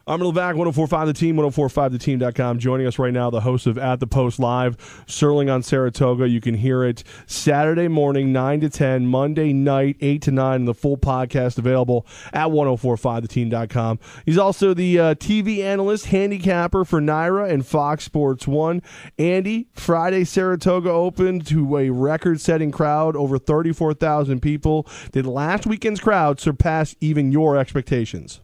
Armen Levack, 104.5 The Team, 104.5theteam.com. Joining us right now, the host of At the Post Live, Serling on Saratoga. You can hear it Saturday morning, 9 to 10, Monday night, 8 to 9, and the full podcast available at 104.5theteam.com. He's also the TV analyst, handicapper for Naira and Fox Sports 1. Andy, Friday, Saratoga opened to a record-setting crowd, over 34,000 people. Did last weekend's crowd surpass even your expectations?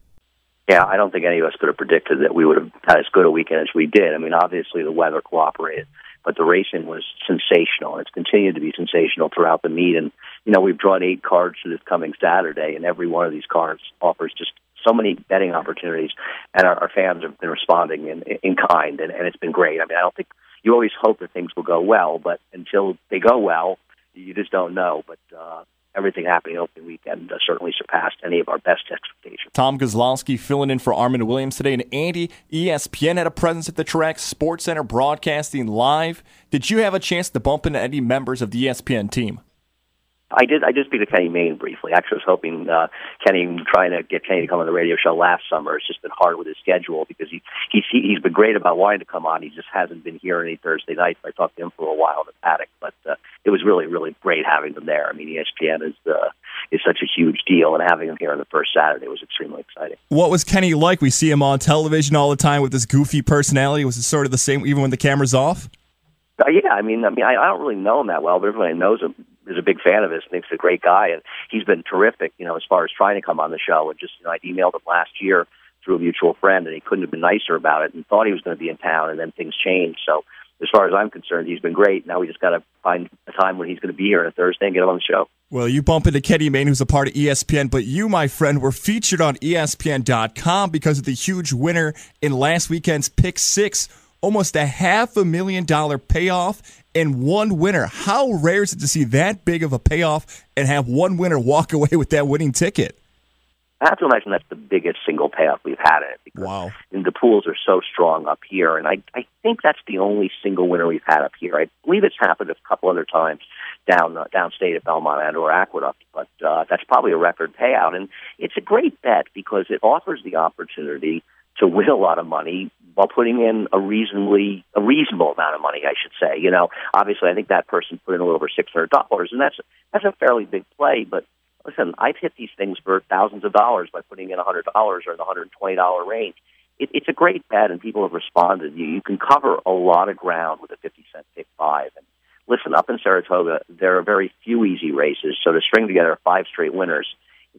Yeah, I don't think any of us could have predicted that we would have had as good a weekend as we did. I mean, obviously the weather cooperated, but the racing was sensational, and it's continued to be sensational throughout the meet. And, you know, we've drawn 8 cards for this coming Saturday, and every one of these cards offers just so many betting opportunities, and our fans have been responding in kind, and it's been great. I mean, I don't think you always hope that things will go well, but until they go well, you just don't know. But everything happening opening weekend certainly surpassed any of our best expectations. Tom Kozlowski filling in for Armen Williams today. And Andy, ESPN had a presence at the track, SportsCenter broadcasting live. Did you have a chance to bump into any members of the ESPN team? I did speak to Kenny Mayne briefly. Actually, I was hoping trying to get Kenny to come on the radio show last summer. It's just been hard with his schedule because he's been great about wanting to come on. He just hasn't been here any Thursday nights. I talked to him for a while in the paddock, but it was really, really great having him there. I mean, ESPN is such a huge deal, and having him here on the first Saturday was extremely exciting. What was Kenny like? We see him on television all the time with this goofy personality. Was it sort of the same even when the camera's off? Yeah, I mean, I don't really know him that well, but everybody knows him. Is a big fan of his, thinks he's a great guy, and he's been terrific, you know, as far as trying to come on the show. And just, you know, I'd emailed him last year through a mutual friend, and he couldn't have been nicer about it, and thought he was going to be in town, and then things changed. So as far as I'm concerned, he's been great. Now we just got to find a time when he's going to be here on a Thursday and get him on the show. Well, you bump into Kenny Mayne, who's a part of ESPN, but you, my friend, were featured on ESPN.com because of the huge winner in last weekend's Pick 6. Almost a $500,000 payoff and one winner. How rare is it to see that big of a payoff and have one winner walk away with that winning ticket? I have to imagine that's the biggest single payoff we've had in it. Because wow. The pools are so strong up here, and I think that's the only single winner we've had up here. I believe it's happened a couple other times downstate at Belmont and or Aqueduct, but that's probably a record payout. And it's a great bet because it offers the opportunity to win a lot of money while putting in a reasonable amount of money, I should say. You know, obviously, I think that person put in a little over $600, and that's a fairly big play. But listen, I've hit these things for thousands of dollars by putting in $100 or the $120 range. It's a great bet, and people have responded. You can cover a lot of ground with a 50-cent pick 5. And listen, up in Saratoga, there are very few easy races, so to string together 5 straight winners,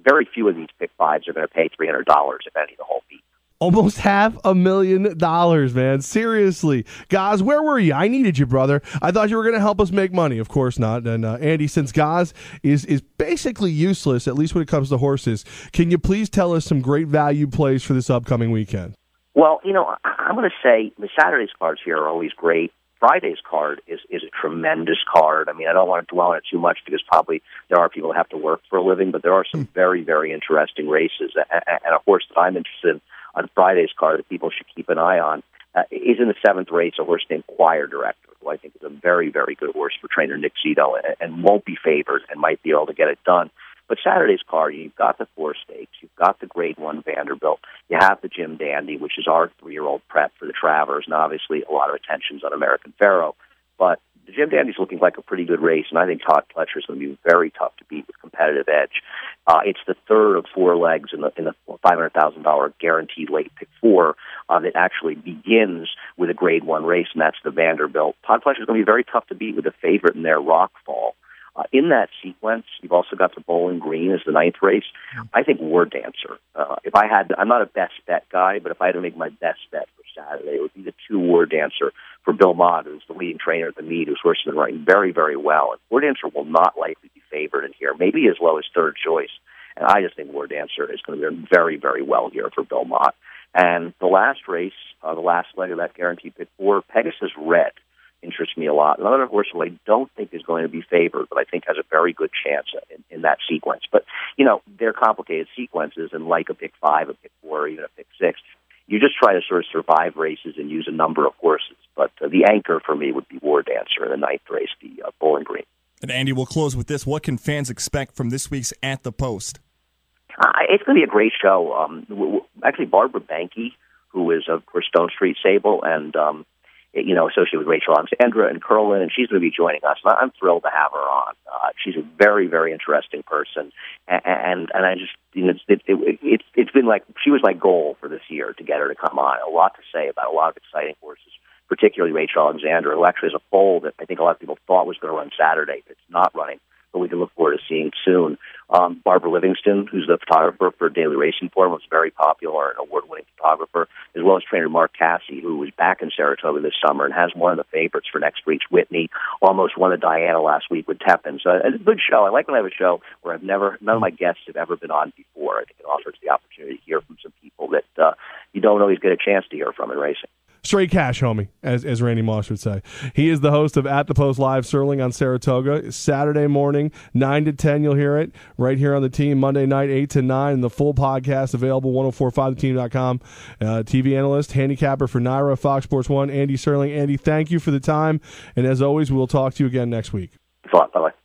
very few of these pick 5s are going to pay $300, if any, the whole beat. Almost $500,000, man. Seriously. Gaz, where were you? I needed you, brother. I thought you were going to help us make money. Of course not. And Andy, since Gaz is basically useless, at least when it comes to horses, can you please tell us some great value plays for this upcoming weekend? Well, you know, I'm going to say the Saturday's cards here are always great. Friday's card is a tremendous card. I mean, I don't want to dwell on it too much because probably there are people that have to work for a living, but there are some very, very interesting races. And a horse that I'm interested in on Friday's card that people should keep an eye on is in the 7th race, a horse named Choir Director, who I think is a very, very good horse for trainer Nick Zito and won't be favored and might be able to get it done. But Saturday's card, you've got the 4 stakes, you've got the Grade 1 Vanderbilt, you have the Jim Dandy, which is our 3-year-old prep for the Travers, and obviously a lot of attention's on American Pharoah. But the Jim Dandy's looking like a pretty good race, and I think Todd Pletcher's going to be very tough to beat with competitive edge. It's the third of 4 legs in the $500,000 guaranteed late pick 4 that actually begins with a Grade 1 race, and that's the Vanderbilt. Todd Pletcher's going to be very tough to beat with a favorite in their Rockfall. In that sequence, you've also got the Bowling Green as the 9th race. I think War Dancer. I'm not a best bet guy, but if I had to make my best bet for Saturday, it would be the 2 War Dancer for Bill Mott, who's the leading trainer at the meet, whose horse has been running very, very well. And War Dancer will not likely be favored in here, maybe as low as 3rd choice. And I just think War Dancer is going to be very, very well here for Bill Mott. And the last race, the last leg of that guaranteed pick 4, Pegasus Red, interests me a lot. Another horse who I don't think is going to be favored, but I think has a very good chance in that sequence. But, you know, they're complicated sequences, and like a pick 5, a pick 4, or even a pick 6, you just try to sort of survive races and use a number of horses. But the anchor for me would be War Dancer in the 9th race, the Bowling Green. And Andy, we'll close with this. What can fans expect from this week's At the Post? It's going to be a great show. Actually, Barbara Banke, who is of course Stone Street Sable and associated with Rachel Alexandra and Curlin, and she's going to be joining us. And I'm thrilled to have her on. She's a very, very interesting person, and I just it's been like she was my goal for this year to get her to come on. A lot to say about a lot of exciting horses, particularly Rachel Alexandra, who actually has a foal that I think a lot of people thought was going to run Saturday. It's not running, but we can look forward to seeing soon. Barbara Livingston, who's the photographer for Daily Racing Form, was very popular, an award-winning photographer, as well as trainer Mark Cassie, who was back in Saratoga this summer and has one of the favorites for next week's Whitney. Almost won the Diana last week with Tepin. So it's a good show. I like when I have a show where none of my guests have ever been on before. I think it offers the opportunity to hear from some people that you don't always get a chance to hear from in racing. Straight cash, homie, as Randy Moss would say. He is the host of At the Post Live, Serling on Saratoga. Saturday morning, 9 to 10, you'll hear it right here on the team. Monday night, 8 to 9. The full podcast available, 1045theteam.com. TV analyst, handicapper for Naira, Fox Sports 1, Andy Serling. Andy, thank you for the time. And as always, we'll talk to you again next week. Thanks a lot. Bye-bye.